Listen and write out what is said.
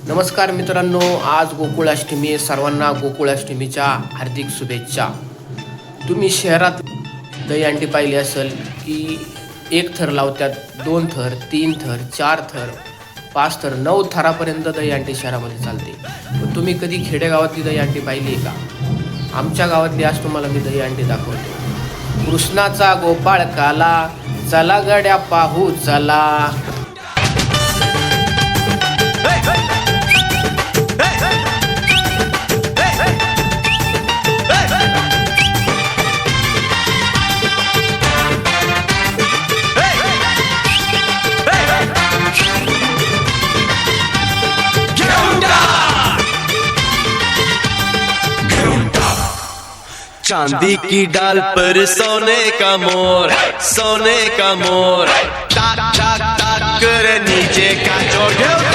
नमस्कार मित्रांनो, आज गोकुळाष्टमी आहे. सर्वांना गोकुळाष्टमीच्या हार्दिक शुभेच्छा. तुम्ही शहरात दहीहंडी पाहिली असेल की एक थर लावतात, 2 थर, 3 थर, 4 थर, 5 थर, 9 थरापर्यंत दहीहंडी शहरामध्ये चालते. पण तुम्ही कधी खेडेगावातली दहीहंडी पाहिली आहे का? आमच्या गावातली आज तुम्हाला मी दहीहंडी दाखवतो. कृष्णाचा गोपाळ काला, चला गड्या पाहू चला. चांदी की डाल पर सोने का मोर, सोने का मोर, टाक टाक टाक कर नीचे का चोट.